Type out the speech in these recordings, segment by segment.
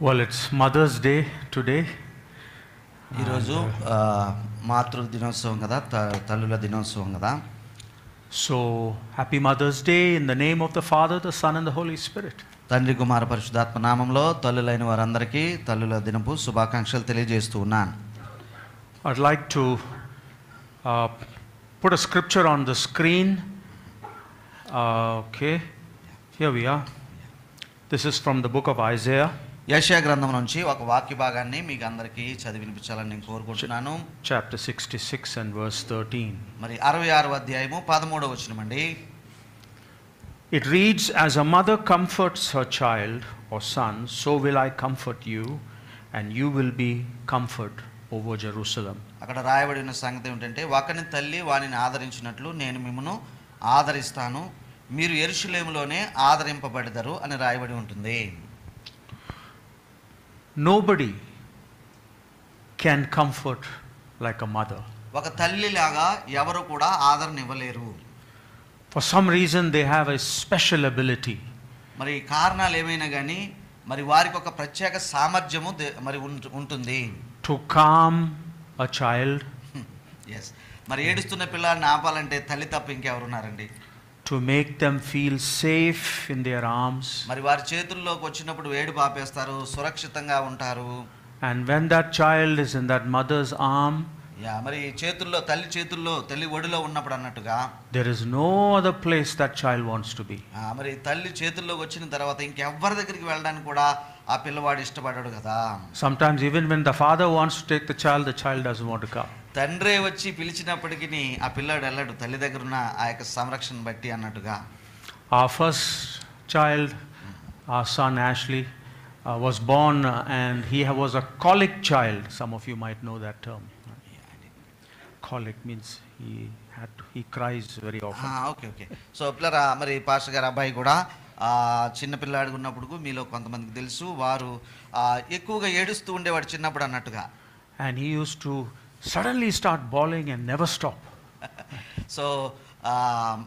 Well, it's Mother's Day today. ఈరోజు మాతృ దినోత్సవం కదా, తల్లుల దినోత్సవం కదా. So, happy Mother's Day in the name of the Father, the Son and the Holy Spirit. తండ్రి కుమార పరిశుద్ధాత్మ నామంలో తల్లులైన వారందరికీ తల్లుల దినపు శుభాకాంక్షలు తెలియజేస్తూ ఉన్నాను. I'd like to put a scripture on the screen. Okay, here we are. This is from the book of Isaiah. యెషయా గ్రంథం నుంచి ఒక వాక్య భాగాన్ని మీకు అందరికీ చదివి వినిపించాలని నేను కోరుకుంటున్నాను. Chapter 66 and verse 13. మరి 66వ అధ్యాయము 13వ వచనం అండి. It reads, "As a mother comforts her child or son, so will I comfort you, and you will be comfort over Jerusalem." అక్కడ రాయబడిన సంగతి ఏంటంటే, ఒకని తల్లి వానిని ఆదరించినట్లు నేను మిమ్మును ఆదరిస్తాను, మీరు యెరూషలేములోనే ఆదరింపబడతారు అని రాయబడి ఉంటుంది. Nobody can comfort like a mother. ఒక తల్లిలాగా ఎవరు కూడా ఆదరణ ఇవ్వలేరు. For some reason they have a special ability. మరి కారణాలు ఏమైనా కానీ మరి వారికి ఒక ప్రత్యేక సామర్థ్యము మరి ఉంటుంది. To calm a child. Yes, మరి ఏడుస్తున్న పిల్లల్ని ఆపాలంటే తల్లి తప్ప ఇంకెవరున్నారండి? To make them feel safe in their arms. మరి వారి చేతుల్లోకి వచ్చినప్పుడు వేడి పాపేస్తారు, సురక్షితంగా ఉంటారు. And when that child is in that mother's arm, మరి చేతుల్లో తల్లి ఒడిలో ఉన్నప్పుడు అన్నట్టుగా, there is no other place that child wants to be. మరి తల్లి చేతుల్లోకి వచ్చిన తర్వాత ఇంకెవ్వరి దగ్గరికి వెళ్ళడానికి కూడా ఆ పిల్లవాడు ఇష్టపడాడు కదా. Sometimes even when the father wants to take the child doesn't want to come. తండ్రే వచ్చి పిలిచినప్పటికీ ఆ పిల్లాడు వెళ్ళాడు, తల్లి దగ్గర ఉన్న ఆ యొక్క సంరక్షణ బట్టి అన్నట్టుగా. Our first child, our son Ashley, was born and he was a colic child. Some of you might know that term. Colic means he cries very often. Okay. So పిల్లరా, మరి పాస్టర్ గారి అబ్బాయి కూడా చిన్న పిల్లాడు ఉన్నప్పుడు మీలో కొంతమందికి తెలుసు, వారు ఎక్కువగా ఏడుస్తూ ఉండేవాడు చిన్నప్పుడు అన్నట్టుగా. And he used to suddenly start bawling and never stop. So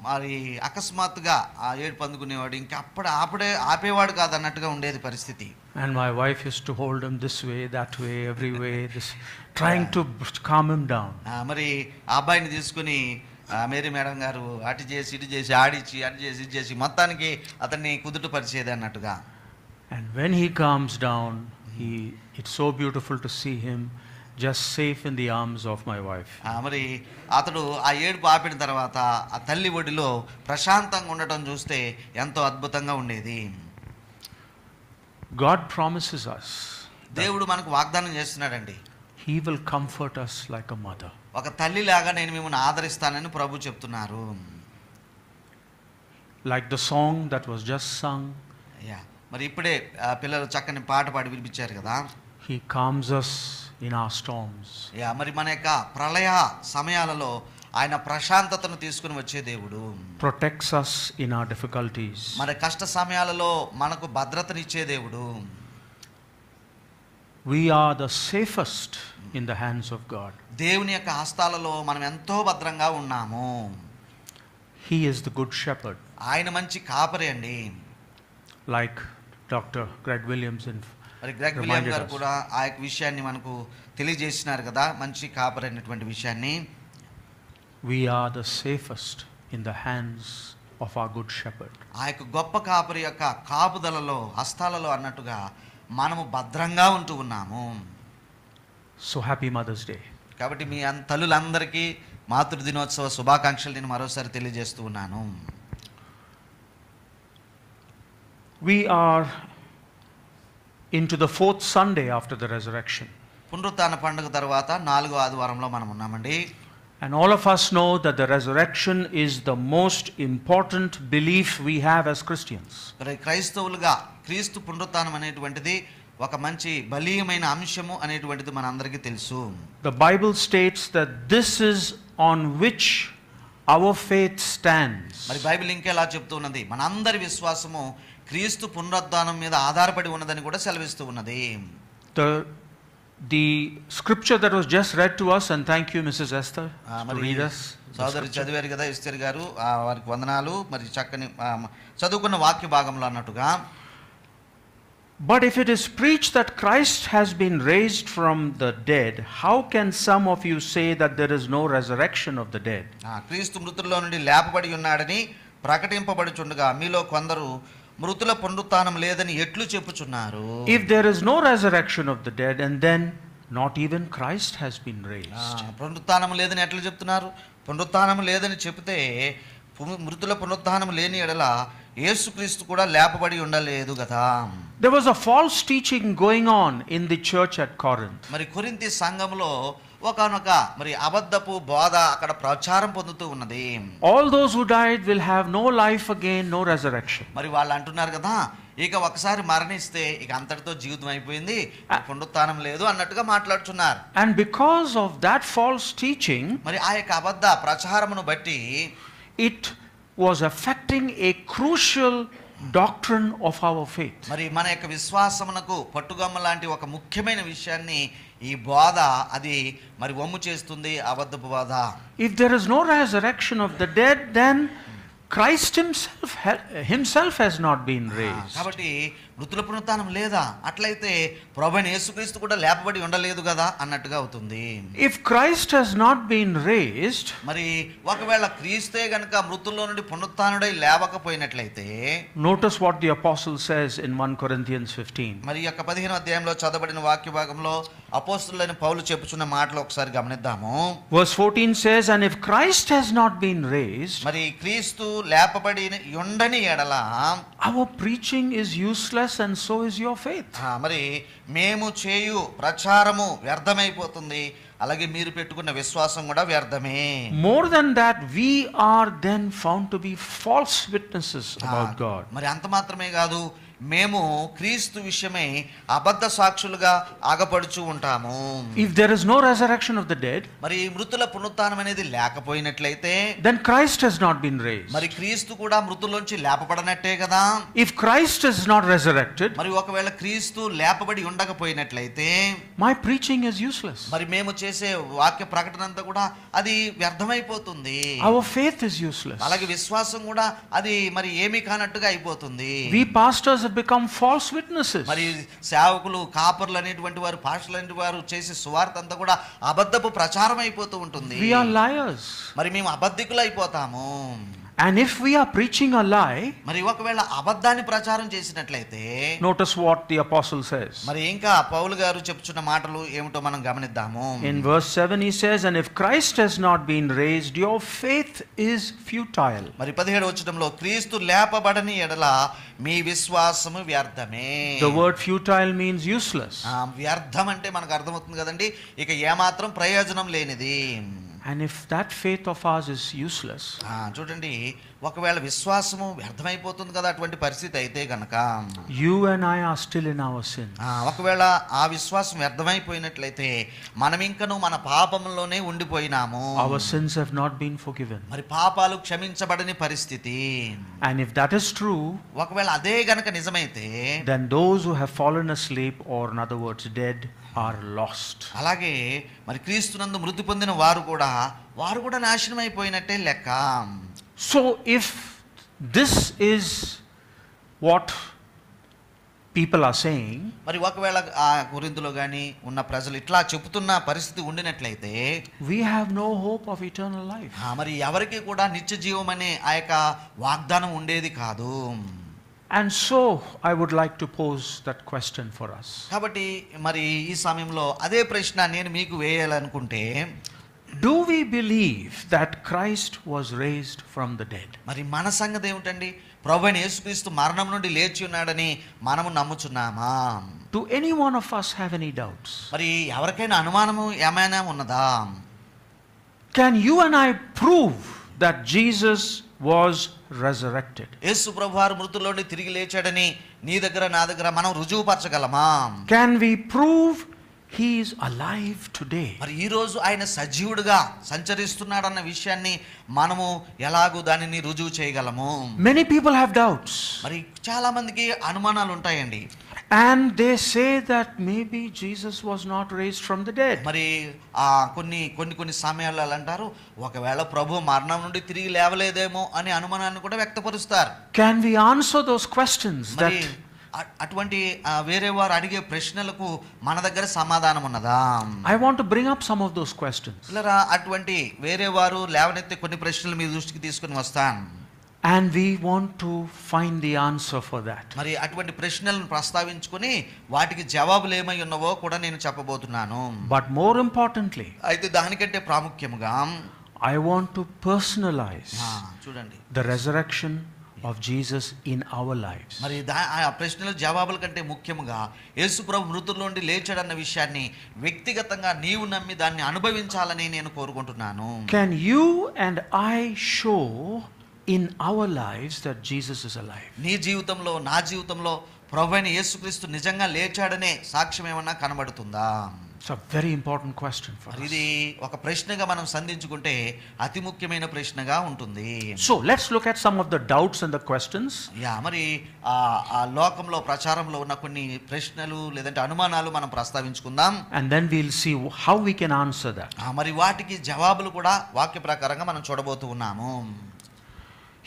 మరి అకస్మాత్తుగా ఆ ఏడుపు అందుకునేవాడు, ఇంకా అప్పుడే ఆపేవాడు కాదు అన్నట్టుగా ఉండేది పరిస్థితి. And my wife used to hold him this way, that way, every way, trying to calm him down. మరి ఆ అబ్బాయిని తీసుకుని మేరీ మేడం గారు అటు చేసి ఇటు చేసి ఆడిచ్చి ఇది చేసి మొత్తానికి అతన్ని కుదుటపరిచేది అన్నట్టుగా. And when he calms down, it's so beautiful to see him just safe in the arms of my wife. మరి అతడు ఆ ఏడుపు ఆపిన తర్వాత ఆ తల్లి ఒడిలో ప్రశాంతంగా ఉండటం చూస్తే ఎంతో అద్భుతంగా ఉండేది. God promises us, దేవుడు మనకు వాగ్దానం చేస్తున్నాడండి, He will comfort us like a mother. ఒక తల్లిలాగా నేను మిమ్మల్ని ఆదరిస్తానని ప్రభు చెప్తున్నారు. Like the song that was just sung, మరి ఇప్పుడే పిల్లలు చక్కని పాట పాడి వినిపించారు కదా. He calms us in our storms. మరి మన యొక్క ప్రళయ సమయాలలో ఆయన ప్రశాంతతను తీసుకుని వచ్చే దేవుడు. Protects us in our difficulties. మన కష్ట సమయాలలో మనకు భద్రతనిచ్చే దేవుడు. We are the safest in the hands of God. దేవుని యొక్క హస్తాలలో మనం ఎంతో భద్రంగా ఉన్నాము. He is the good shepherd. ఆయన మంచి కాపరి అండి. Like Dr. Greg Williams మరి గ్రెగ్ విలియం గారు కూడా ఆ యొక్క విషయాన్ని మనకు తెలియజేసినారు కదా, మంచి కాపరి అనేటువంటి విషయాన్ని. We are the safest in the hands of our good shepherd. ఆ యొక్క గొప్ప కాపరి యొక్క కాపుదలలో హస్తాలలో అన్నట్టుగా మనము భద్రంగా ఉంటూ ఉన్నాము. So happy Mother's Day. కాబట్టి మీ తల్లులందరికీ మాతృ దినోత్సవ శుభాకాంక్షలు నేను మరోసారి తెలియజేస్తూ ఉన్నాను. We are into the fourth Sunday after the resurrection. పునరుత్థాన పండుగ తర్వాత 4వ ఆదివారంలో మనం ఉన్నామండి. And all of us know that the resurrection is the most important belief we have as Christians. క్రైస్తవులుగా క్రీస్తు పునరుత్థానం అనేటువంటిది ఒక మంచి బలీయమైన అంశము అనేటువంటిది మనందరికీ తెలుసు. The Bible states that this is on which our faith stands. మరి బైబిల్ ఇంకెలా చెప్తూ ఉన్నది, మనందరి విశ్వాసము క్రీస్తు పునరుత్థానం మీద ఆధారపడి ఉన్నదని కూడా సెలవిస్తూ ఉన్నది. The scripture that was just read to us, and thank you Mrs. Esther to read us. సోదరి చదివారు కదా ఎస్తేర్ గారు, వారికి వందనాలు. మరి చక్కని చదువుకున్న వాక్య భాగంలో అన్నట్టుగా But if it is preached that Christ has been raised from the dead, how can some of you say that there is no resurrection of the dead? క్రీస్తు మృతుల్లో నుండి లేపబడి ఉన్నాడని ప్రకటింపబడుచుండగా మీలో కొందరు మృతుల పునరుత్థానం లేదని ఎట్లు చెప్పుచున్నారు? If there is no resurrection of the dead, and then not even Christ has been raised. పునరుత్థానం లేదని ఎట్లా చెప్తున్నారు? పునరుత్థానం లేదని చెప్తే మృతుల పునరుత్థానం లేని ఎడల యేసుక్రీస్తు కూడా లేపబడి ఉండలేదు కదా. There was a false teaching going on in the church at Corinth. మరి కొరింథీ సంఘంలో ఒకనొక మరి అబద్ధపు బోధ అక్కడ ప్రచారం పొందుతూ ఉన్నది. All those who died will have no life again, no resurrection. మరి వాళ్ళు అంటున్నారు కదా, ఇక ఒకసారి మరణిస్తే ఇక అంతటితో జీవితం అయిపోయింది, పునరుత్థానం లేదు అన్నట్టుగా మాట్లాడుతున్నారు. And because of that false teaching, మరి ఆ యొక్క అబద్ధ ప్రచారమును బట్టి it was affecting a crucial doctrine of our faith. మరి మన యొక్క విశ్వాసమునకు పట్టుగమ్మ లాంటి ఒక ముఖ్యమైన విషయాన్ని ఈ బోధ అది మరి వమ్ము చేస్తుంది, అబద్ధపు బోధ. If there is no resurrection of the dead, then Christ himself has not been raised. కాబట్టి మృతుల పునరుత్థానం లేదా, అట్లయితే ప్రభువైన యేసుక్రీస్తు కూడా లేపబడి ఉండలేదు కదా అన్నట్టుగా అవుతుంది. If Christ has not been raised, మరి ఒకవేళ క్రీస్తే గనుక మృతుల్లో నుండి పునరుత్థానుడై లేవకపోయినట్లయితే, notice what the apostle says in 1 Corinthians 15. మరి యొక్క 15వ అధ్యాయంలో చదవబడిన వాక్య భాగంలో అపోస్తలుడైన పౌలు చెప్పుచున్న మాటలు ఒకసారి గమనిద్దాము. Verse 14 says, and if Christ has not been raised, మరి క్రీస్తు లేపబడి ఉండని ఎడల our preaching is useless and so is your faith. మరి మేము చేయు ప్రచారము వ్యర్థమైపోతుంది, అలాగే మీరు పెట్టుకున్న విశ్వాసం కూడా వ్యర్థమే. More than that, we are then found to be false witnesses about God. మరి అంత మాత్రమే కాదు, మేము క్రీస్తు విషయమై అబద్ధ సాక్షులుగా ఆగపడుచు ఉంటాము. If there is no resurrection of the dead, మరి మృతుల పునరుత్థానం అనేది లేకపోయినట్లయితే, then Christ has not been raised. మరి క్రీస్తు కూడా మృతుల్లోంచి లేపబడనట్టే కదా. If Christ is not resurrected, మరి ఒకవేళ క్రీస్తు లేపబడి ఉండకపోయినట్లయితే my preaching is useless. మరి మేము చేసే వాక్య ప్రకటన అంతా కూడా అది వ్యర్థమైపోతుంది. Our faith is useless. అలాగే విశ్వాసం కూడా అది మరి ఏమీ కానట్టుగా అయిపోతుంది. We pastors have become false witnesses. మరి సేవకులు, కాపర్లు అనేటువంటి వారు, పాస్టర్లు అనేటువంటి వారు చేసే సువార్త అంతా కూడా అబద్ధపు ప్రచారం అయిపోతూ ఉంటుంది. We are liars. మరి మేము అబద్ధికులు అయిపోతాము. And if we are preaching a lie, మరి ఒకవేళ అబద్ధాన్ని ప్రచారం చేసినట్లయితే, notice what the apostle says. మరి ఇంకా పౌలు గారు చెప్పుచున్న మాటలు ఏమిటో మనం గమనిద్దాము. In verse 7 he says, and if Christ has not been raised, your faith is futile. మరి 17వ వచనంలో క్రీస్తు లేపబడని ఎడల మీ విశ్వాసము వ్యర్థమే. The word futile means useless. వ్యర్థం అంటే మనకు అర్థమవుతుంది కదండి, ఇక ఏమాత్రం ప్రయోజనం లేనిది. And if that faith of ours is useless, చూడండి, ఒకవేళ విశ్వాసము వ్యర్థమైపోతుంది కదా అటువంటి పరిస్థితి అయితే గనక, you and I are still in our sin. ఒకవేళ ఆ విశ్వాసం వ్యర్థమైపోయినట్లయితే మనం ఇంకను మన పాపంలోనే ఉండిపోయినాము. Our sins have not been forgiven. మరి పాపాలు క్షమించబడని పరిస్థితి. And if that is true, ఒకవేళ అదే గనక నిజమైతే, then those who have fallen asleep, or in other words dead, are lost. అలాగే మరి క్రీస్తునందు మృతి పొందిన వారు కూడా నాశనం అయిపోయినట్టే లెక్క. So if this is what people are saying, మరి ఒకవేళ ఆ కొరింథీలో గాని ఉన్న ప్రజలు ఇట్లా చెప్తున్న పరిస్థితి ఉండినట్లయితే, we have no hope of eternal life. మరి ఎవరికి కూడా నిత్య జీవం అనే ఆ యొక్క వాగ్దానం ఉండేది కాదు. And so I would like to pose that question for us. కాబట్టి మరి ఈ సమయంలో అదే ప్రశ్న నేను మీకు వేయాలనుకుంటే, do we believe that Christ was raised from the dead? మరి మన సంగతి ఏమిటండి? ప్రభువైన యేసుక్రీస్తు మరణం నుండి లేచి ఉన్నాడని మనము నమ్ముచున్నామా? Do any one of us have any doubts? మరి ఎవరికైనా అనుమానము ఏమైనా ఉన్నదా? Can you and I prove that Jesus was resurrected? యేసు ప్రభువారు మృతుల్లో నుండి తిరిగి లేచాడని నీ దగ్గర నా దగ్గర మనం రుజువుపరచగలమా? Can we prove he is alive today? మరి ఈ రోజు ఆయన సజీవుడిగా సంచరిస్తున్నాడన్న విషయాన్ని మనము ఎలాగూ దానిని రుజువు చేయగలము? Many people have doubts. మరి చాలా మందికి అనుమానాలు ఉంటాయండి. And they say that maybe Jesus was not raised from the dead. మరి కొన్ని సమయాల్లో అంటారు, ఒకవేళ ప్రభు మరణం నుండి తిరిగి లేవలేదేమో అనే అనుమానాన్ని కూడా వ్యక్తపరుస్తారు. Can we answer those questions అటువంటి వేరే వారు అడిగే ప్రశ్నలకు మన దగ్గర సమాధానం ఉన్నదా? I want to bring up some of those questions. ఇలా అటువంటి వేరే వారు లేవనెత్తే కొన్ని ప్రశ్నలు మీ దృష్టికి తీసుకుని వస్తాను. And we want to find the answer for that. మరి అటువంటి ప్రశ్నలను ప్రస్తావించుకొని వాటికి జవాబులు ఏమై ఉన్నవో కూడా నేను చెప్పబోతున్నాను. But more importantly, అయితే దానికంటే ప్రాముఖ్యముగా I want to personalize చూడండి the resurrection of Jesus in our lives. మరి ఆ ప్రశ్నల జవాబుల కంటే ముఖ్యముగా యేసుప్రభు మృతుల్లో నుండి లేచాడన్న విషయాన్ని వ్యక్తిగతంగా నీవు నమ్మి దాన్ని అనుభవించాలని నేను కోరుకుంటున్నాను. Can you and I show in our lives that Jesus is alive? నీ జీవితంలో నా జీవితంలో ప్రభువైన యేసుక్రీస్తు నిజంగా లేచాడనే సాక్ష్యం ఏమన్నా కనబడుతుందా? It's a very important question for us. ఇది ఒక ప్రశ్నగా మనం సంధించుకుంటే అతి ముఖ్యమైన ప్రశ్నగా ఉంటుంది. So let's look at some of the doubts and the questions. మరి ఆ లోకంలో ప్రచారంలో ఉన్న కొన్ని ప్రశ్నలు లేదంటే అనుమానాలు మనం ప్రస్తావించుకుందాం. And then we'll see how we can answer that. మరి వాటికి జవాబులు కూడా వాక్య ప్రకారంగా మనం చూడబోతూ ఉన్నాము.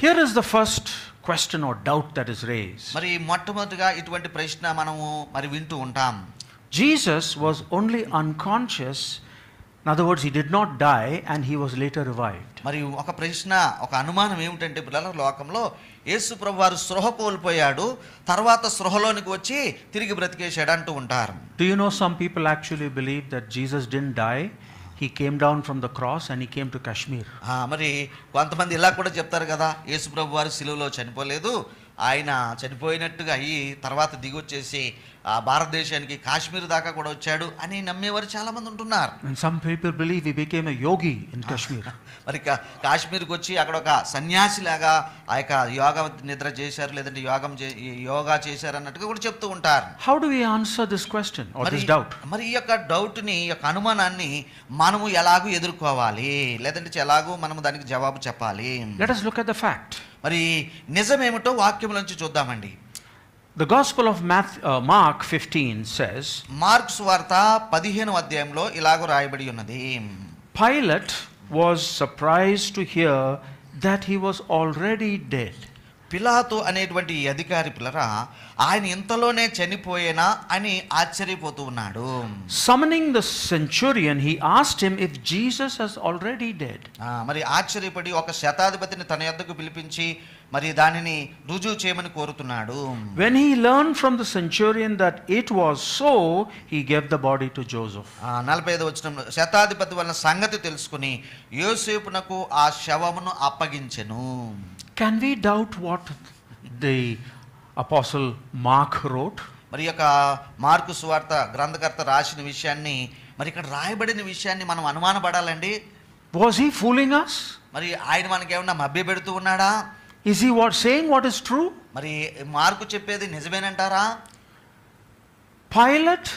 Here is the first question or doubt that is raised. మరి మొట్టమొదటిగా ఇటువంటి ప్రశ్న మనము మరి వింటూ ఉంటాం. Jesus was only unconscious. In other words, he did not die and he was later revived. మరి ఒక ప్రశ్న ఒక అనుమానం ఏమిటంటే పిల్లల లోకంలో యేసు ప్రభు వారు స్పృహ కోల్పోయాడు, తర్వాత స్పృహలోనికి వచ్చి తిరిగి బ్రతికేశాడు అంటూ ఉంటారు. Do you know some people actually believe that Jesus didn't die? He came down from the cross and he came to Kashmir. మరి కొంతమంది ఇలా కూడా చెప్తారు కదా, యేసు ప్రభు వారు సిలువలో చనిపోలేదు, ఆయన చనిపోయినట్టుగా అయ్యి తర్వాత దిగొచ్చేసి భారతదేశానికి కాశ్మీర్ దాకా కూడా వచ్చాడు అని నమ్మేవారు చాలా మంది ఉంటున్నారు. And some people believe he became a yogi in Kashmir. మరి కాశ్మీర్కి వచ్చి అక్కడ ఒక సన్యాసిలాగా ఆ యొక్క యోగా నిద్ర చేశారు లేదంటే యోగా చేశారు అన్నట్టుగా కూడా చెప్తూ ఉంటారు. How do we answer this question or this doubt? మరి ఈ యొక్క డౌట్ని, ఈ యొక్క అనుమానాన్ని మనము ఎలాగూ ఎదుర్కోవాలి లేదంటే ఎలాగూ మనము దానికి జవాబు చెప్పాలి? Let us look at the fact. మరి నిజమేమిటో వాక్యం నుంచి చూద్దామండి. The Gospel of Mark 15 says, mark సువార్త 15వ అధ్యాయంలో ఇలాగ రాయబడి ఉన్నది. Pilate was surprised to hear that he was already dead. పిలాతు అనేటువంటి అధికారి పిల్లరా ఆయన ఇంతలోనే చనిపోయేనా అని ఆశ్చర్యపోతూ ఉన్నాడు. Summoning the centurion, he asked him if Jesus is already dead. మరి ఆశ్చర్యపడి ఒక శతాధిపతిని తన యొద్దకు పిలిపించి మరి దానిని రుజువు చేయమని కోరుతున్నాడు. When he learned from the centurion that it was so, he gave the body to Joseph. 45వ వచనంలో శతాధిపతి వలన సంగతి తెలుసుకుని యోసేపునకు ఆ శవమును అప్పగించెను. Can we doubt what the apostle Mark wrote? మరి యొక్క మార్కు సువార్త గ్రంథకర్త రాసిన విషయాన్ని, మరి ఇక్కడ రాయబడిన విషయాన్ని మనం అనుమానపడాలండి. Was he fooling us? మరి ఆయన మనకి ఏమన్నా మభ్యపెడుతూ ఉన్నాడా? Is he saying what is true? మరి మార్కు చెప్పేది నిజమేనంటారా? Pilate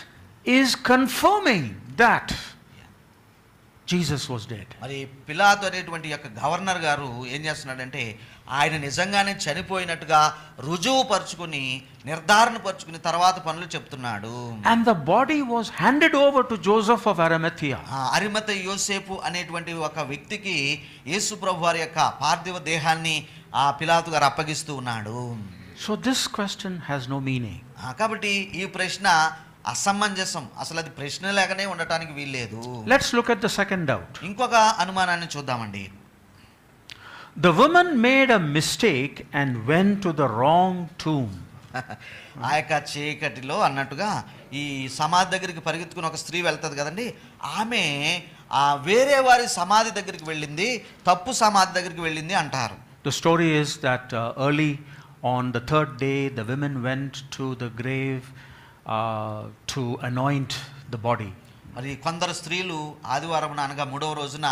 is confirming that Jesus was dead. మరి పిలాతు అనేటువంటి యొక్క గవర్నర్ గారు ఏం చేస్తున్నాడంటే ఆయన నిజంగానే చనిపోయినట్టుగా రుజువు పరుచుకుని నిర్ధారణ పరుచుకుని తర్వాత పనులు చెప్తున్నాడు. And the body was handed over to Joseph of Arimathea. అరిమథెయ యోసేపు అనేటువంటి ఒక వ్యక్తికి యేసు ప్రభు వారి యొక్క పార్థివ దేహాన్ని ఆ పిలాతు గారు అప్పగిస్తూ ఉన్నాడు. So this question has no meaning. కాబట్టి ఈ ప్రశ్న అసమంజసం, అసలు అది ప్రశ్న లేకనే ఉండటానికి వీల్లేదు. Let's look at the second doubt. ఇంకొక అనుమానాన్ని చూద్దామండి. The woman made a mistake and went to the wrong tomb. ఆ యొక్క చీకటిలో అన్నట్టుగా ఈ సమాధి దగ్గరికి పరిగెత్తుకుని ఒక స్త్రీ వెళ్తుంది కదండి, ఆమె వేరే వారి సమాధి దగ్గరికి వెళ్ళింది, తప్పు సమాధి దగ్గరికి వెళ్ళింది అంటారు. The story is that early on the third day the women went to the grave to anoint the body. మరి కొందరు స్త్రీలు ఆదివారం అనగా 3వ రోజున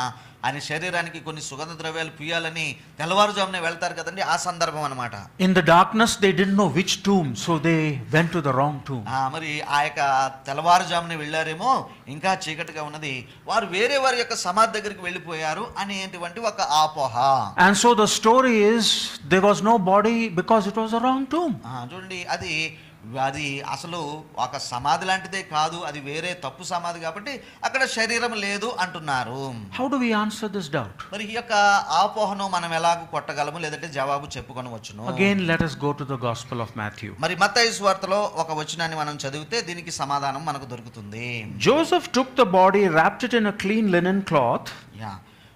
ఆయన శరీరానికి కొన్ని సుగంధ ద్రవ్యాలు పూయాలని తెల్లవారుజామునే వెళ్తారు కదండి, ఆ సందర్భం అన్నమాట. In the darkness they didn't know which tomb, so they went to the wrong tomb. మరి ఆ యొక్క తెల్లవారుజామునే వెళ్ళారేమో, ఇంకా చీకటిగా ఉన్నది, వారు వేరే వారి యొక్క సమాధి దగ్గరికి వెళ్ళిపోయారు అనేటువంటి ఒక ఆపోహ. And so the story is there was no body because it was a wrong tomb. చూడండి, అది అది అసలు ఒక సమాధి లాంటిదే కాదు, అది వేరే తప్పు సమాధి కాబట్టి అక్కడ శరీరం లేదు అంటున్నారు. How do we answer this doubt? మరి ఈ యొక్క ఆపోహను మనం ఎలాగూ కొట్టగలము, లేదంటే జవాబు చెప్పుకొనవచ్చును? Again, let us go to the Gospel of Matthew. మరి మత్తయి సువార్తలో ఒక వచనాన్ని మనం చదివితే దీనికి సమాధానం మనకు దొరుకుతుంది. Joseph took the body, wrapped it in a clean linen cloth.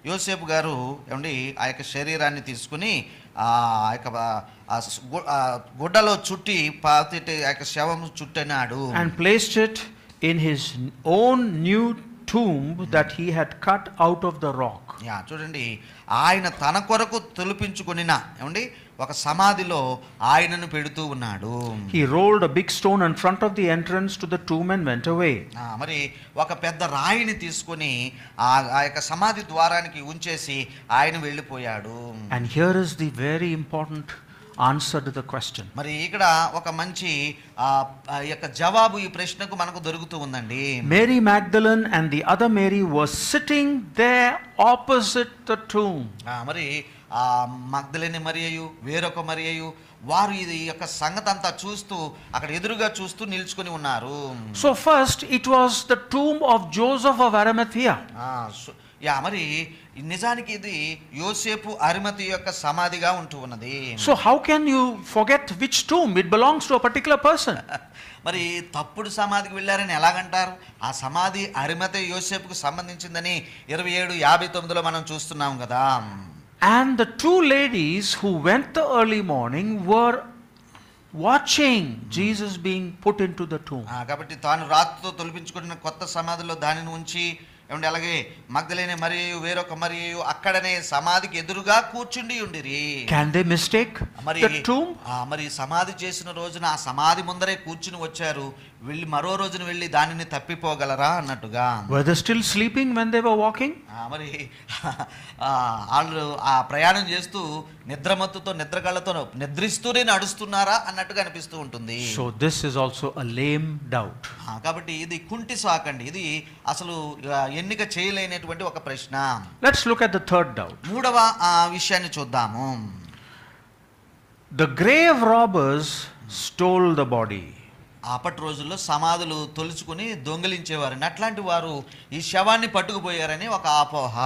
యోసేపు గారు ఏమండి ఆ యొక్క శరీరాన్ని తీసుకుని ఆ యొక్క గుడ్డలో చుట్టి పాతి ఆ యొక్క శవం చుట్టినాడు. And placed it in his own new tomb that he had cut out of the rock. చూడండి, ఆయన తన కొరకు తొలిపించుకొనిన ఏమండి ఒక సమాధిలో ఆయనను పెడుతూ ఉన్నాడు. He rolled a big stone in front of the entrance to the tomb and went away. మరి ఒక పెద్ద రాయిని తీసుకొని ఆ యొక్క సమాధి ద్వారానికి ఉంచేసి ఆయన వెళ్ళిపోయాడు. And here is the very important answer to the question. మరి ఇక్కడ ఒక మంచి యొక్క జవాబు ఈ ప్రశ్నకు మనకు దొరుకుతూ ఉందండి. Mary Magdalene and the other Mary were sitting there opposite the tomb. మరి మగ్దలేని మరియయు వేరొక మరియయు వారు ఇది యొక్క సంగతి అంతా చూస్తూ అక్కడ ఎదురుగా చూస్తూ నిల్చుకొని ఉన్నారు. So first it was the tomb of Joseph of Arimathea. మరి నిజానికి ఇది యోసేపు అరిమథియ యొక్క సమాధిగా ఉంటూ ఉన్నది. So how can you forget which tomb? It belongs to a particular person. మరి తప్పుడు సమాధికి వెళ్ళారని ఎలాగంటారు? ఆ సమాధి అరిమథియ యోసేపుకు సంబంధించిందని 27:59 మనం చూస్తున్నాం కదా. And the two ladies who went the early morning were watching Jesus being put into the tomb. కాబట్టి తాను రాత్రితో తొలిపించుకున్న కొత్త సమాధిలో దానిని ఉంచి ఏమంటే అలాగే మగ్దలేని మరియు వేరొక మరియు అక్కడనే సమాధికి ఎదురుగా కూర్చుండి ఉండిరి. Can they mistake the tomb? మరి సమాధి చేసిన రోజున ఆ సమాధి ముందరే కూర్చుని వచ్చారు, వెళ్ళి మరో రోజున వెళ్ళి దానిని తప్పిపోగలరా అన్నట్టుగా. Were they still sleeping when they were walking? మరి వాళ్ళు ఆ ప్రయాణం చేస్తూ నిద్రమత్తుతో నిద్రకళ్ళతో నిద్రిస్తూనే నడుస్తున్నారా అన్నట్టుగా అనిపిస్తూ ఉంటుంది. So this is also a lame doubt. కాబట్టి ఇది కుంటి సాకండి, ఇది అసలు ఎన్నిక చేయలేనటువంటి ఒక ప్రశ్న. Let's look at the third doubt. మూడవ విషయాన్ని చూద్దాము. The grave robbers stole the body. అప్పటి రోజుల్లో సమాధులు తొలుచుకుని దొంగిలించేవారని, అట్లాంటి వారు ఈ శవాన్ని పట్టుకుపోయారని ఒక అపోహ.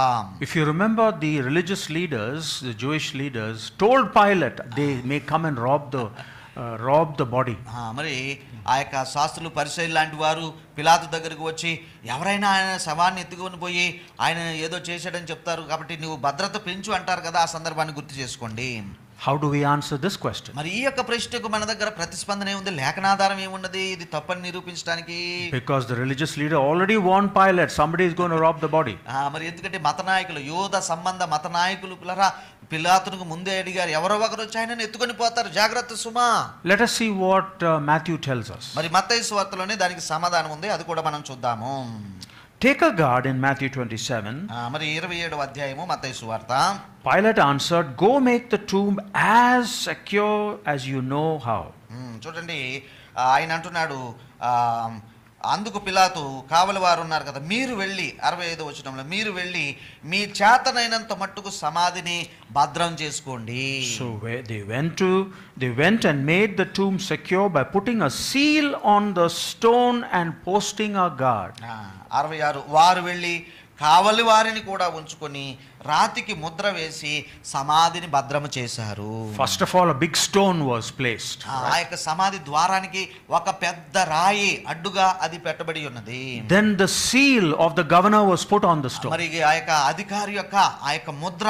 If you remember, the religious leaders, the Jewish leaders told Pilate they may come and rob the body. మరి ఆ యొక్క శాస్త్రులు పరిసయ్యులు లాంటి వారు పిలాతు దగ్గరకు వచ్చి ఎవరైనా ఆయన శవాన్ని ఎత్తుకొని పోయి ఆయన ఏదో చేశాడని చెప్తారు కాబట్టి నువ్వు భద్రత పెంచు అంటారు కదా. ఆ సందర్భాన్ని గుర్తు చేసుకోండి. How do we answer this question? మరి ఈ యొక్క ప్రశ్నకు మన దగ్గర ప్రతిస్పందన ఏముంది? లేఖనాధారం ఏమున్నది ఇది తప్పని నిరూపించడానికి? Because the religious leader already warned Pilate somebody is going to rob the body. మరి ఎందుకంటే మత నాయకులు, యోధ సంబంధ మత నాయకులు పిలాతునికి ముందే అడిగారు, ఎవరో ఒకరు వచ్చి ఆయనను ఎత్తుకొని పోతారు, జాగ్రత్త సుమా. Let us see what Matthew tells us. మరి మత్తయి సువార్తలోనే దానికి సమాధానం ఉంది, అది కూడా మనం చూద్దాము. Take a guard in Matthew 27. మరి 27వ అధ్యాయము మత్తయి సువార్త. Pilate answered, go make the tomb as secure as you know how. చూడండి, ఆయన అంటున్నాడు, అందుకు పిలాతు కావలి వారు ఉన్నారు కదా, మీరు వెళ్ళి 65వ వచనంలో మీరు వెళ్ళి మీ చేతనైనంత మట్టుకు సమాధిని భద్రం చేసుకోండి. So they went and made the tomb secure by putting a seal on the stone and posting a guard. 66 వారు వెళ్ళి కావలి వారిని కూడా ఉంచుకొని రాతికి ముద్ర వేసి సమాధిని భద్రము చేశారు. First of all, a big stone was placed. ఆ యొక్క సమాధి ద్వారానికి ఒక పెద్ద రాయి అడ్డుగా అది పెట్టబడి ఉన్నది. Then the seal of the governor was put on the stone. మరి ఆ యొక్క అధికారి యొక్క ఆ యొక్క ముద్ర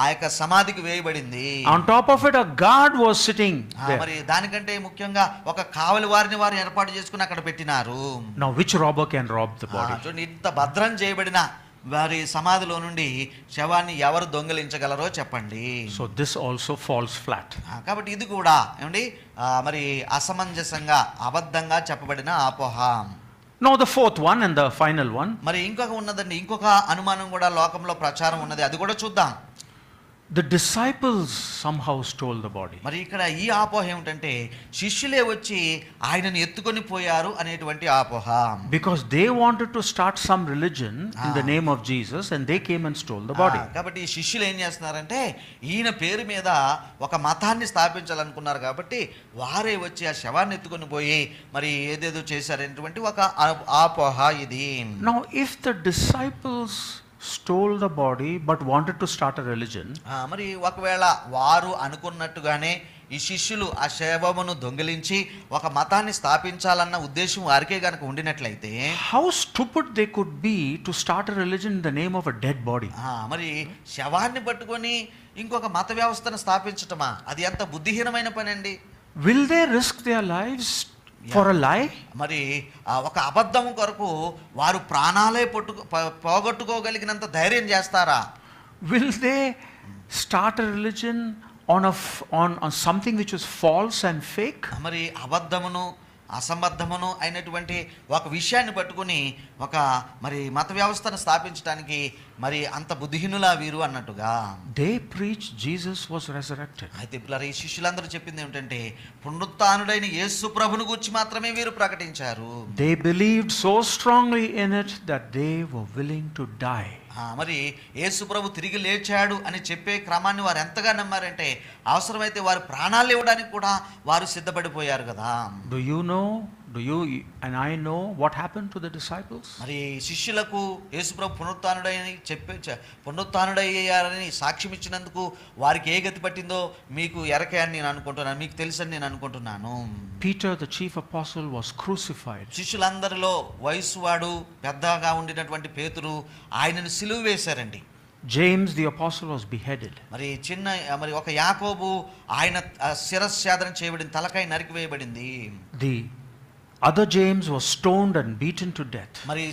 ఆ యొక్క సమాధికి వేయబడింది. On top of it a guard was sitting there. మరి దానికంటే ముఖ్యంగా ఒక కావలి వారిని వారు ఏర్పాటు చేసుకుని అక్కడ పెట్టినారు. Now which robber can rob the body? చూడండి, ఇంత భద్రం చేయబడిన వారి సమాధిలో నుండి శవాన్ని ఎవరు దొంగిలించగలరో చెప్పండి. So this also falls flat. కాబట్టి ఇది కూడా ఏమండి మరి అసమంజసంగా అబద్ధంగా చెప్పబడిన అపోహ. Now the fourth one and the final one. మరి ఇంకొక ఉన్నదండి, ఇంకొక అనుమానం కూడా లోకంలో ప్రచారం ఉన్నది, అది కూడా చూద్దాం. The disciples somehow stole the body. మరి ఇక్కడ ఈ ఆపోహ ఏమిటంటే శిష్యులే వచ్చి ఆయనను ఎత్తుకొని పోయారు అనేటువంటి ఆపోహ. Because they wanted to start some religion in the name of Jesus and they came and stole the body. కాబట్టి ఈ శిష్యులు ఏం చేస్తున్నారంటే ఈయన పేరు మీద ఒక మతాన్ని స్థాపించాలనుకున్నారు కాబట్టి వారే వచ్చి ఆ శవాన్ని ఎత్తుకొని పోయి మరి ఏదేదో చేశారనేటువంటి ఒక ఆపోహ ఇది. Now if the disciples stole the body but wanted to start a religion, మరి ఒకవేళ వారు అనుకున్నట్టుగానే ఈ శిష్యులు ఆ శవమును దొంగిలించి ఒక మతాన్ని స్థాపించాలన్న ఉద్దేశం వారికే గనుక ఉండినట్లయితే how stupid they could be to start a religion in the name of a dead body. మరి శవాన్ని పట్టుకొని ఇంకొక మత వ్యవస్థను స్థాపించటమా, అది ఎంత బుద్ధిహీనమైన పని అండి. Will they risk their lives for a lie? మరి ఒక అబద్ధం కొరకు వారు ప్రాణాలే పోగొట్టుకోగలిగినంత ధైర్యం చేస్తారా? Will they start a religion on something which is false and fake? మరి అబద్ధమును అసంబద్ధమును అయినటువంటి ఒక విషయాన్ని పట్టుకుని ఒక మరి మత వ్యవస్థను స్థాపించడానికి మరి అంత బుద్ధిహీనులా వీరు అన్నట్టుగా. They preach Jesus was resurrected. అయితే పిల్లలు ఈ శిష్యులందరూ చెప్పింది ఏమిటంటే పునరుత్థానుడైన యేసు ప్రభువును గురించి మాత్రమే వీరు ప్రకటించారు. They believed so strongly in it that they were willing to die. మరి యేసు ప్రభు తిరిగి లేచాడు అని చెప్పే క్రమాన్ని వారు ఎంతగా నమ్మారంటే అవసరమైతే వారు ప్రాణాలు ఇవ్వడానికి కూడా వారు సిద్ధపడిపోయారు కదా. Do you and I know what happened to the disciples? మరి శిష్యులకు యేసు ప్రభు పునరుత్థానుడయ్యారని సాక్ష్యం ఇచ్చినందుకు వారికి ఏ గతి పట్టిందో మీకు ఎరకే అని నేను అనుకుంటున్నాను, మీకు తెలుసని నేను అనుకుంటున్నాను. Peter the chief apostle was crucified. శిష్యులందరిలో వయసువాడు పెద్దగా ఉండినటువంటి పేతురు ఆయనను సిలువ వేశారండి. James the apostle was beheaded. మరి ఒక యాకోబు ఆయన శిరస్ఛేదన చేయబడింది, తలకాయ నరికివేయబడింది. The other James was stoned and beaten to death. మరి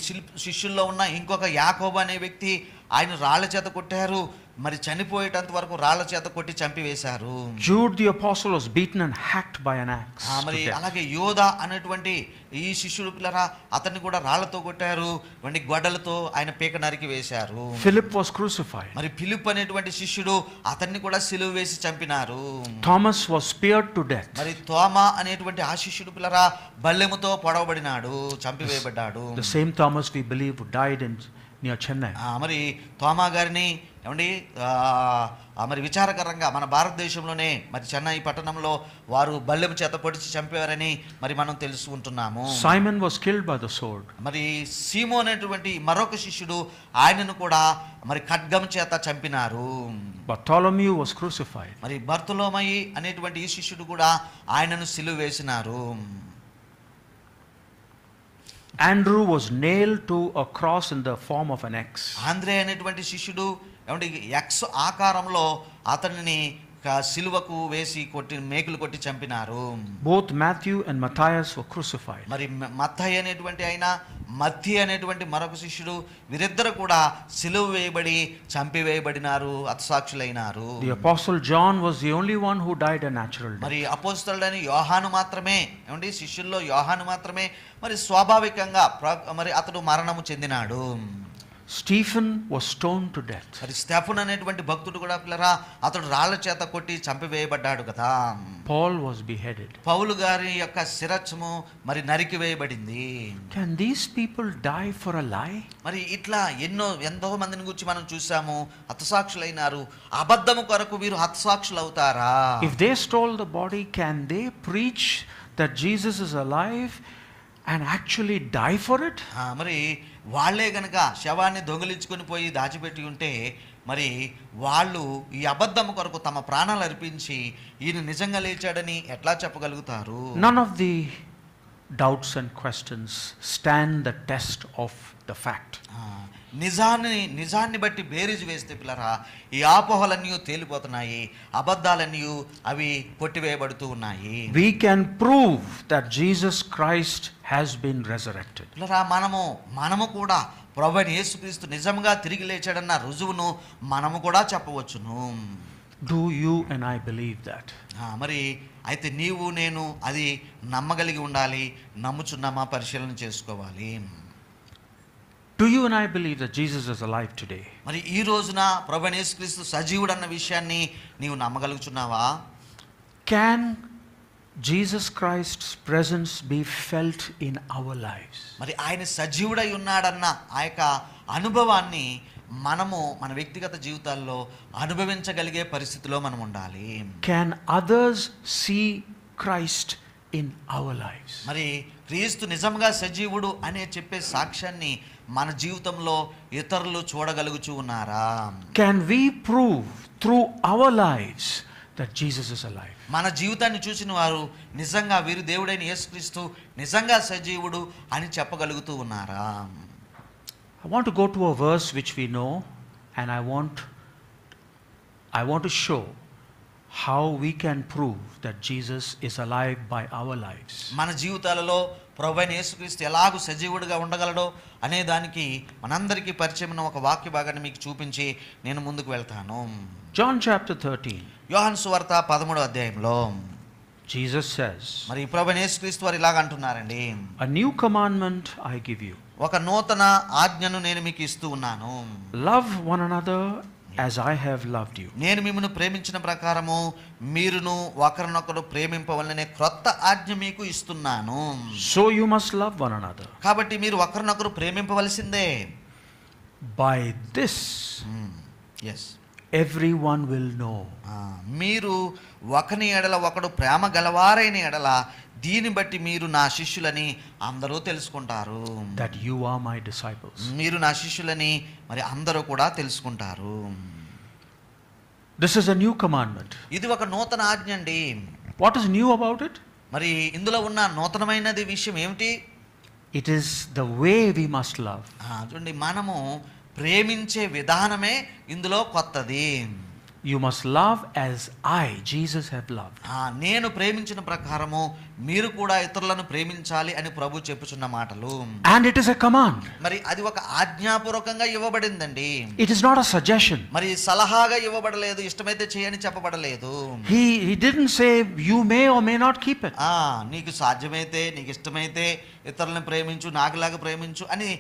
శిష్యుల్లో ఉన్న ఇంకొక యాకోబు అనే వ్యక్తి ఆయన రాళ్ల చేత కొట్టారు, మరి చనిపోయేటంత వరకు రాళ్ల చేత కొట్టి చంపివేశారు. Jude the apostle was beaten and hacked by an axe. మరి అలాగే యోధా అనేటువంటి ఈ శిష్యుడు పిల్లరా అతన్ని కూడా రాళ్లతో కొట్టారు, వంటి గొడ్డలతో ఆయన పీక నరికి వేశారు. Philip was crucified. మరి ఫిలిప్ అనేటువంటి శిష్యుడు అతన్ని కూడా సిలువ వేసి చంపినారు. Thomas was speared to death. మరి తోమా అనేటువంటి ఆ శిష్యుడు పిల్లరా బల్లెముతో పొడవబడినాడు, చంపివేయబడ్డాడు. The same Thomas we believe who died near Chennai. మరి తోమా గారిని ఏమండి మరి విచారకరంగా మన భారతదేశంలోనే మరి చెన్నై పట్టణంలో వారు బల్లెము చేత పొడిచి చంపేవారని మరి మనం తెలుసుకుంటున్నాము. Simon was killed by the sword. మరి సీమోన్ అనేటువంటి మరొక శిష్యుడు ఆయనను కూడా మరి ఖడ్గం చేత చంపినారు. Bartholomew was crucified. మరి బర్తలోమయి అనేటువంటి ఈ శిష్యుడు కూడా ఆయనను సిలువ వేసినారు. Andrew was nailed to a cross in the form of an X. ఆంద్రే అనేటువంటి శిష్యుడు ఏమంటే ఎక్స్ ఆకారంలో అతనిని సిలువకు వేసి మేకులు కొట్టి చంపినారు. Both Matthew and Matthias were crucified. మరి మత్తయి అనేటువంటి ఆయన మత్తయి అనేటువంటి మరొక శిష్యుడు వీరిద్దరు కూడా సిలువ వేయబడి చంపివేయబడినారు, హతసాక్షులైనారు. The apostle John was the only one who died a natural death. మరి అపోస్తలుడైన యోహాను మాత్రమే ఏమండి శిష్యుల్లో యోహాను మాత్రమే మరి స్వాభావికంగా మరి అతడు మరణము చెందినాడు. Stephen was stoned to death. మరి స్టెఫెను అనేటువంటి భక్తుడు కూడా పిల్లరా అతడు రాళ్ల చేత కొట్టి చంపివేయబడ్డాడు కదా. Paul was beheaded. పౌలు గారి యొక్క శిరస్సుము మరి నరికివేయబడింది. Can these people die for a lie? మరి ఇట్లా ఎంతో మందిని గురించి మనం చూసాము, హతసాక్షులైనారు. అబద్ధము కొరకు వీరు హతసాక్షులు అవుతారా? If they stole the body, can they preach that Jesus is alive and actually die for it? మరి వాళ్ళే గనక శవాన్ని దొంగిలించుకొని పోయి దాచిపెట్టి ఉంటే మరి వాళ్ళు ఈ అబద్ధము కొరకు తమ ప్రాణాలు అర్పించి ఈయన నిజంగా లేచాడని ఎట్లా చెప్పగలుగుతారు? None of the doubts and questions stand the test of the fact. నిజాన్ని బట్టి బేరీజు వేస్తే పిల్లరా ఈ ఆపోహలన్నీ తేలిపోతున్నాయి, అబద్ధాలన్నీ అవి కొట్టివేయబడుతూ ఉన్నాయి. We can prove that Jesus Christ has been resurrected. పిల్లరా మనము కూడా ప్రభువైన యేసుక్రీస్తు నిజంగా తిరిగి లేచాడన్న రుజువును మనము కూడా చెప్పవచ్చును. Do you and I believe that? మరి అయితే నీవు నేను అది నమ్మగలిగి ఉండాలి, నమ్ముచున్నామా పరిశీలన చేసుకోవాలి. Do you and I believe that Jesus is alive today? మరి ఈ రోజున ప్రభువైన యేసుక్రీస్తు సజీవుడు అన్న విషయాన్ని నీవు నమ్మగలుగుతున్నావా? Can Jesus Christ's presence be felt in our lives? మరి ఆయన సజీవుడై ఉన్నాడన్న ఆ యొక్క అనుభవాన్ని మనము మన వ్యక్తిగత జీవితాల్లో అనుభవించగలిగే పరిస్థితిలో మనం ఉండాలి. Can others see Christ in our lives? మరి క్రీస్తు నిజంగా సజీవుడు అనే చెప్పే సాక్ష్యాన్ని మన జీవితంలో ఇతరులు చూడగలుగుచూ ఉన్నారా? Can we prove through our lives that Jesus is alive? మన జీవితాన్ని చూసిన వారు నిజంగా వీరు దేవుడైన యేసుక్రీస్తు నిజంగా సజీవుడు అని చెప్పగలుగుతూ ఉన్నారా? I want to go to a verse which we know, and I want to show how we can prove that Jesus is alive by our lives. మన జీవితాలలో ప్రభువైన యేసుక్రీస్తు ఎలాగూ సజీవుడిగా ఉండగలడో అనే దానికి మనందరికీ పరిచయమైన ఒక వాక్య భాగాన్ని మీకు చూపించి నేను ముందుకు వెళ్తాను. John chapter 13. యోహాను సువార్త 13వ అధ్యాయంలో Jesus says, మరి ప్రభువైన యేసుక్రీస్తు వారు ఇలాగ అంటున్నారండి, a new commandment I give you. ఒక నూతన ఆజ్ఞను నేను మీకు ఇస్తూ ఉన్నాను. Love one another as I have loved you. నేను మిమ్మల్ని ప్రేమించిన ప్రకారము మీరును ఒకరినొకరు ప్రేమింపవలనే క్రొత్త ఆజ్ఞ మీకు ఇస్తున్నాను. So you must love one another. కాబట్టి మీరు ఒకరినొకరు ప్రేమింపవలసిందే. By this, yes, everyone will know. మీరు ఒకని ఎడల ఒకడు ప్రేమ గలవారైన ఎడల దీన్ని బట్టి మీరు నా శిష్యులని అందరూ తెలుసుకుంటారు. That you are my disciples. మీరు నా శిష్యులని మరి అందరూ కూడా తెలుసుకుంటారు. This is a new commandment. ఇది ఒక నూతన ఆజ్ఞ అండి. What is new about it? మరి ఇందులో ఉన్న నూతనమైనది విషయం ఏమిటి? It is the way we must love. చూడండి, మనము ప్రేమించే విధానమే ఇందులో కొత్తది. You must love as I, Jesus, have loved. నేను ప్రేమించిన ప్రకారము మీరు కూడా ఇతరులను ప్రేమించాలి అని ప్రభు చెప్పుచున్న మాటలు. And it is a command. మరి అది ఒక ఆజ్ఞాపూర్వకంగా ఇవ్వబడిందండి. It is not a suggestion. మరి సలహాగా ఇవ్వబడలేదు, ఇష్టమైతే చేయని చెప్పబడలేదు. He didn't say you may or may not keep it. నీకు సాధ్యమైతే, నీకు ఇష్టమైతే ఇతరులను ప్రేమించు, నాకులాగా ప్రేమించు అని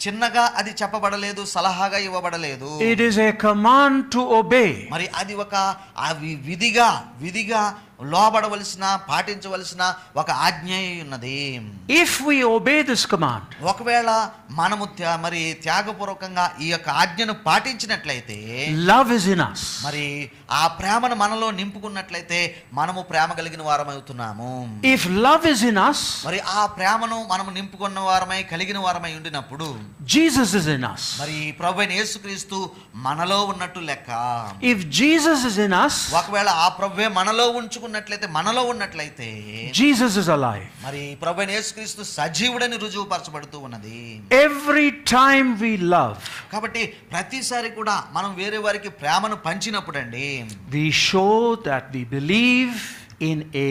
చిన్నగా అది చెప్పబడలేదు, సలహాగా ఇవ్వబడలేదు. It is a command to obey. మరి అది ఒక విధిగా లోబడవలసిన, పాటించవలసిన ఒక ఆజ్ఞ ఉన్నది. If we obey this command, ఒకవేళ మనము మరి త్యాగపూర్వకంగా ఈ యొక్క ఆజ్ఞను పాటించినట్లయితే, love is in us. మరి ఆ ప్రేమను మనలో నింపుకున్నట్లయితే మనము ప్రేమ కలిగిన వారమవుతున్నాము. If love is in us, మరి ఆ ప్రేమను మనము నింపుకున్న వారమై కలిగిన వారమై ఉండినప్పుడు Jesus is in us. మరి ప్రభువైన యేసుక్రీస్తు మనలో ఉన్నట్టు లెక్క. If Jesus is in us, ఒకవేళ ఆ ప్రభువే మనలో మనలో ఉన్నట్లయితే Jesus is alive. మరి ప్రభువైన యేసుక్రీస్తు సజీవుడని రుజువుపరచబడుతూ ఉన్నది. Every time we love, కాబట్టి ప్రతిసారి కూడా మనం వేరే వారికి ప్రేమను పంచినప్పుడు అండి, we show that we believe in a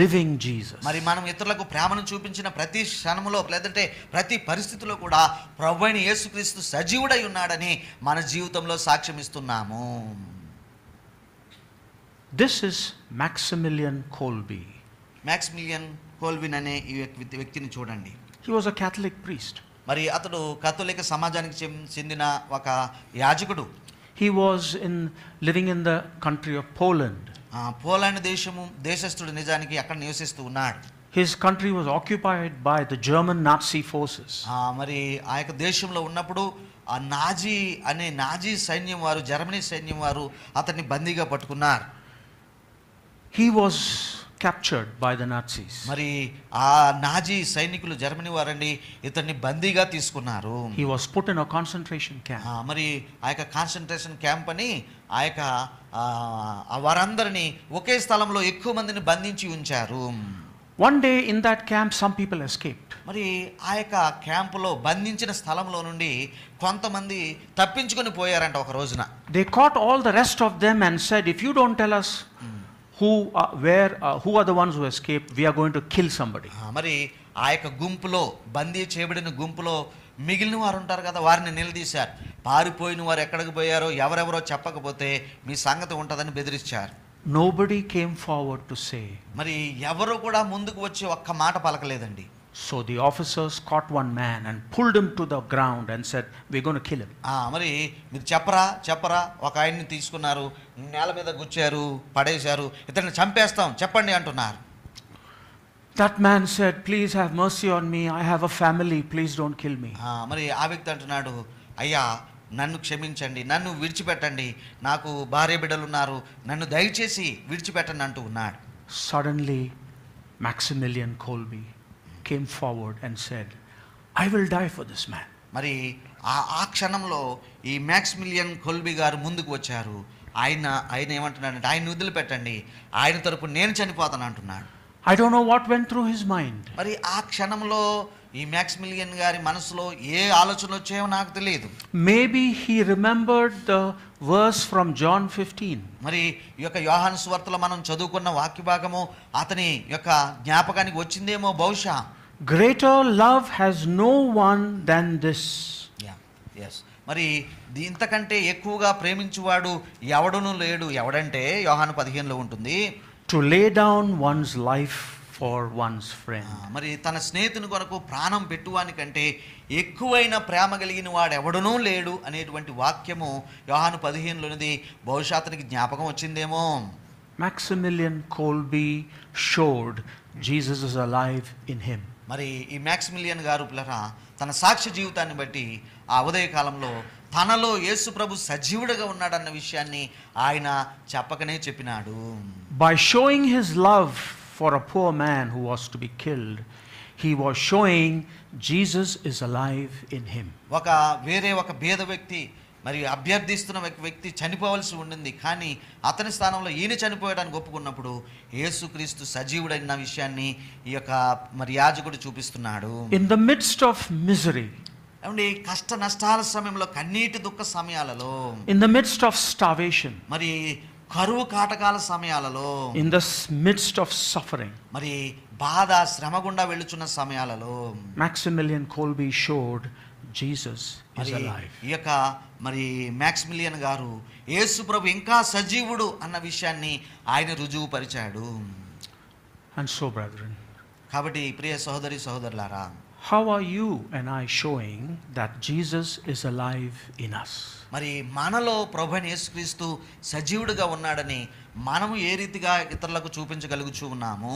living Jesus. మరి మనం ఇతరులకు ప్రేమను చూపించిన ప్రతి క్షణములో లేదంటే ప్రతి పరిస్థితిలో కూడా ప్రభువైన యేసుక్రీస్తు సజీవుడై ఉన్నాడని మన జీవితంలో సాక్ష్యం ఇస్తున్నాము. This is Maximilian Kolbe. Maximilian Kolbe అనే ఈ వ్యక్తిని చూడండి. He was a Catholic priest. మరి అతడు కథోలిక సమాజానికి చెందిన ఒక యాజకుడు. He was living in the country of Poland. Poland దేశస్థుడు, నిజానికి అక్కడ నివసిస్తూ ఉన్నాడు. His country was occupied by the German Nazi forces. మరి ఆ యొక్క దేశంలో ఉన్నప్పుడు ఆ నాజీ సైన్యం వారు, జర్మనీ సైన్యం వారు అతన్ని బందీగా పట్టుకున్నారు. He was captured by the Nazis. మరి ఆ నాజీ సైనికులు, జర్మనీ వారండి, ఇతన్ని బందీగా తీసుకున్నారు. He was put in a concentration camp. మరి ఆ యొక్క కాన్సంట్రేషన్ క్యాంప్ అని ఆ యొక్క వారందరినీ ఒకే స్థలంలో ఎక్కువ మందిని బంధించి ఉంచారు. One day in that camp some people escaped. మరి ఆ యొక్క క్యాంపులో బంధించిన స్థలంలో నుండి కొంతమంది తప్పించుకొని పోయారంట ఒక రోజున. They caught all the rest of them and said, if you don't tell us who are the ones who escaped, we are going to kill somebody. మరి ఆ యొక్క గుంపులో, బందీ చేయబడిన గుంపులో మిగిలిన వారు ఉంటారు కదా, వారిని నిలదీశారు. పారిపోయిన వారు ఎక్కడికి పోయారో ఎవరెవరో చెప్పకపోతే మీ సంగతి ఉంటుందని బెదిరించారు. Nobody came forward to say. మరి ఎవరు కూడా ముందుకు వచ్చి ఒక్క మాట పలకలేదండి. So the officers caught one man and pulled him to the ground and said, "We're going to kill him." మరి మీరు చెప్పరా ఒక ఆయన్ని తీసుకున్నారు, నేల మీద గుచ్చారు, పడేశారు, ఇతన్ని చంపేస్తాం చెప్పండి అంటున్నారు. That man said, "Please have mercy on me. I have a family. Please don't kill me." మరి ఆ వ్యక్తి అంటున్నాడు, అయ్యా నన్ను క్షమించండి, నన్ను విడిచిపెట్టండి, నాకు భార్య బిడ్డలు ఉన్నారు, నన్ను దయచేసి విడిచిపెట్టండి అంటూ ఉన్నాడు. Suddenly Maximilian Kolbe came forward and said, "I will die for this man." మరి ఆ క్షణంలో ఈ మ్యాక్సిమిలియన్ కొల్బీ గారు ముందుకు వచ్చారు. ఆయన ఏమంటున్నాడంటే, ఆయన వదిలిపెట్టండి, ఆయన తరపు నేను చనిపోతాను అంటున్నాడు. I don't know what went through his mind. మరి ఆ క్షణంలో ఈ మ్యాక్సిమిలియన్ గారి మనసులో ఏ ఆలోచనలు వచ్చాయో నాకు తెలియదు. Maybe he remembered the verse from John 15. మరి ఈ యొక్క యోహాను సువార్తలో మనం చదువుకున్న వాక్య భాగము అతని యొక్క జ్ఞాపకానికి వచ్చిందేమో బహుశా. Greater love has no one than this. మరి ఇంతకంటే ఎక్కువగా ప్రేమించువాడు ఎవడునూ లేడు. ఎవడంటే యోహాను 15లో ఉంటుంది, to lay down one's life for one's friend. మరి తన స్నేహితుని కొరకు ప్రాణం పెట్టువానికంటే ఎక్కువైన ప్రేమ కలిగిన వాడు ఎవడునూ లేడు అనేటువంటి వాక్యము యోహాను 15లోనిది. బహుశా అతనికి జ్ఞాపకం వచ్చిందేమో. Maximilian Kolbe showed Jesus is alive in him. మరి ఈ మ్యాక్సిమిలియన్ గారు పిల్లరా తన సాక్ష్య జీవితాన్ని బట్టి ఆ ఉదయకాలంలో తనలో యేసు ప్రభు సజీవుడిగా ఉన్నాడన్న విషయాన్ని ఆయన చెప్పకనే చెప్పినాడు. By showing his love for a poor man who was to be killed, he was showing Jesus is alive in him. వేరే ఒక భేద వ్యక్తి మరి అభ్యర్థిస్తున్న వ్యక్తి చనిపోవలసి ఉండింది, కానీ అతని స్థానంలో ఈయన చనిపోయడానికి ఒప్పుకున్నప్పుడు యేసుక్రీస్తు సజీవుడైన విషయాన్ని ఈ యొక్క మరి యాజకుడు చూపిస్తున్నాడు. In the midst of misery, ఏమండి కష్ట నష్టాల సమయంలో, కన్నీటి దుఃఖ సమయాలలో, in the midst of starvation, మరి కరువు కాటకాల సమయాలలో, in the midst of suffering, మరి బాధ శ్రమ గుండా వెళ్ళుచున్న సమయాలలో Maximilian Kolbe showed Jesus is alive. ఈ యొక్క మరి మ్యాక్సిమిలియన్ గారు యేసు ప్రభు ఇంకా సజీవుడు అన్న విషయాన్ని ఆయన రుజువు పరిచాడు. And so, brethren, కాబట్టి ప్రియ సహోదరి సహోదరులారా, how are you and I showing that Jesus is alive in us? మరి మనలో ప్రభువైన యేసుక్రీస్తు సజీవుడిగా ఉన్నాడని మనము ఏ రీతిగా ఇతరులకు చూపించగలుగుతూ ఉన్నాము?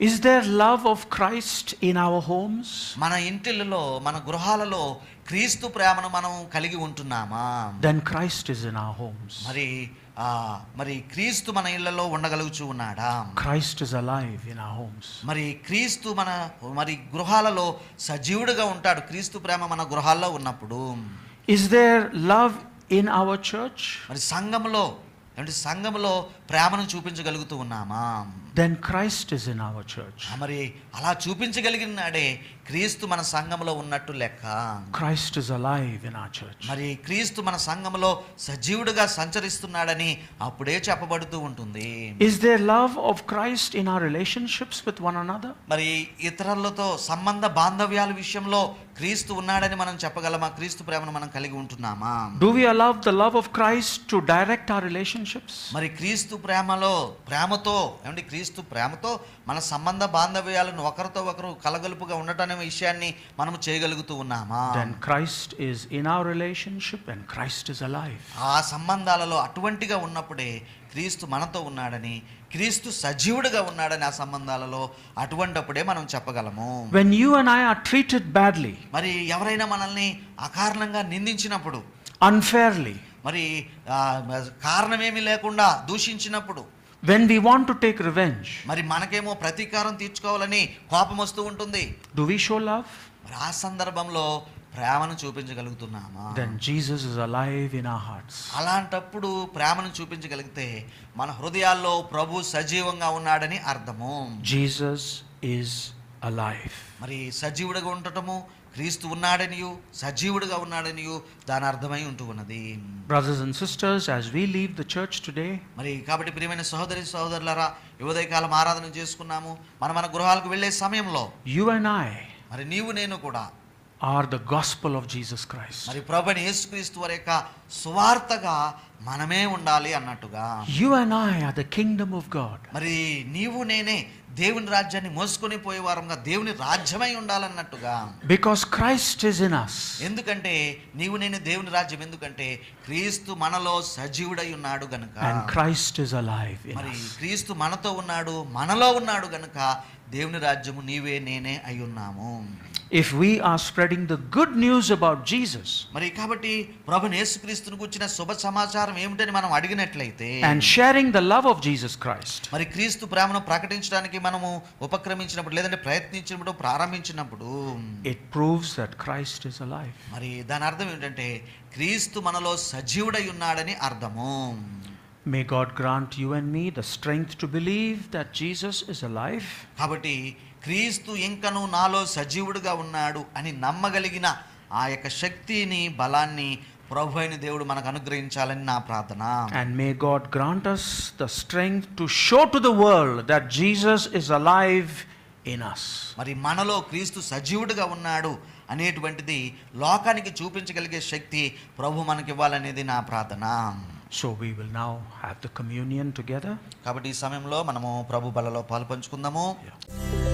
Is there love of Christ in our homes? మన ఇంటిల్లో, మన గృహాలలో క్రీస్తు ప్రేమను మనం కలిగి ఉంటున్నామా? Then Christ is in our homes. మరి క్రీస్తు మన ఇళ్లలో ఉండగలుగుతూ ఉన్నాడా? Christ is alive in our homes. మరి క్రీస్తు మరి గృహాలలో సజీవుడిగా ఉంటాడు. క్రీస్తు ప్రేమ మన గృహాల్లో ఉన్నప్పుడు Is there love in our church? మరి సంఘంలో ప్రేమను చూపించగలుగుతూ ఉన్నామా? Then Christ is in our church. మరి అలా చూపించగలిగిన నాడే క్రీస్తు మన సంఘంలో ఉన్నట్టు లెక్క. Christ is alive in our church. మరి క్రీస్తు మన సంఘంలో సజీవుడిగా సంచరిస్తున్నాడని అప్పుడే చెప్పబడుతూ ఉంటుంది. Is there love of Christ in our relationships with one another? మరి ఇతరులతో సంబంధ బాంధవ్యాల విషయంలో క్రీస్తు ఉన్నాడని మనం చెప్పగలమా? క్రీస్తు ప్రేమను మనం కలిగి ఉంటున్నామా? Do we allow the love of Christ to direct our relationships? మరి క్రీస్తు ప్రేమతో మన సంబంధ బాంధవ్యాలను ఒకరితో ఒకరు కలగలుపుగా ఉండటం అనే విషయాన్ని మనం చేయగలుగుతూ ఉన్నామా? Then Christ is in our relationship and Christ is alive. ఆ సంబంధాలలో అటువంటిగా ఉన్నప్పుడే క్రీస్తు మనతో ఉన్నాడని, క్రీస్తు సజీవుడిగా ఉన్నాడని ఆ సంబంధాలలో అటువంటిప్పుడే మనం చెప్పగలము. When you and I are treated badly, మరి ఎవరైనా మనల్ని అకారణంగా నిందించినప్పుడు, unfairly, మరి కారణమేమీ లేకుండా దూషించినప్పుడు, when we want to take revenge, మరి మనకేమో ప్రతీకారం తీర్చుకోవాలని కోపం వస్తూ ఉంటుంది. do we show love? మరి ఆ సందర్భంలో ప్రేమను చూపించగలుగుతున్నామా? Then Jesus is alive in our hearts. అలాంటప్పుడు ప్రేమను చూపించగలిగితే మన హృదయాల్లో ప్రభు సజీవంగా ఉన్నాడని అర్థము. Jesus is alive. మరి సజీవుడిగా ఉండటము, క్రీస్తు ఉన్నాడనియు సజీవుడిగా ఉన్నాడనియు దాని అర్థమై ఉంటూ ఉన్నది. Brothers and sisters, as we leave the church today, మరి కాబట్టి ప్రియమైన సహోదరి సహోదరులారా, ఉదయకాలం ఆరాధన చేసుకున్నాము. మన గృహాలకు వెళ్ళే సమయంలో you and I, మరి నీవు నేను కూడా are the gospel of Jesus Christ. మరి ప్రభువైన యేసుక్రీస్తు వారి యొక్క సువార్తగా మనమే ఉండాలి అన్నట్టుగా. You and I are the kingdom of God. మరి నీవు నేనే దేవుని రాజ్యాన్ని మోసుకొని పోయే వారంగా దేవుని రాజ్యమై ఉండాలన్నట్టుగా. Because Christ is in us. ఎందుకంటే నీవు నేను దేవుని రాజ్యం, ఎందుకంటే క్రీస్తు మనలో సజీవుడై ఉన్నాడు గనుక. And Christ is alive in మరి us. క్రీస్తు మనతో ఉన్నాడు, మనలో ఉన్నాడు గనుక దేవుని రాజ్యము నీవే నేనే అయి ఉన్నాము. If we are spreading the good news about Jesus, మరి కాబట్టి ప్రభువైన యేసుక్రీస్తును గురించిన శుభ సమాచారం ఏమిటని మనం అడిగినట్లయితే, and sharing the love of Jesus Christ, మరి క్రీస్తు ప్రేమను ప్రకటించడానికి మనము ఉపక్రమించినప్పుడు లేదంటే ప్రయత్నించినప్పుడు ప్రారంభించినప్పుడు, it proves that Christ is alive. మరి దాని అర్థం ఏంటంటే క్రీస్తు మనలో సజీవుడై ఉన్నాడని అర్థము. May God grant you and me the strength to believe that Jesus is alive. కాబట్టి క్రీస్తు ఇంకను నాలో సజీవుడుగా ఉన్నాడు అని నమ్మగలిగిన ఆ యొక్క శక్తిని, బలాన్ని ప్రభువైన దేవుడు మనకు అనుగ్రహించాలని నా ప్రార్థన. And may God grant us the strength to show to the world that Jesus is alive in us. మరి మనలో క్రీస్తు సజీవుడుగా ఉన్నాడు అనేటువంటిది లోకానికి చూపించగలిగే శక్తి ప్రభు మనకి ఇవ్వాలనేది నా ప్రార్థన. So we will now have the communion together. కాబట్టి ఈ సమయంలో మనము ప్రభు బలలో పాలు పంచుకుందాము. Yeah.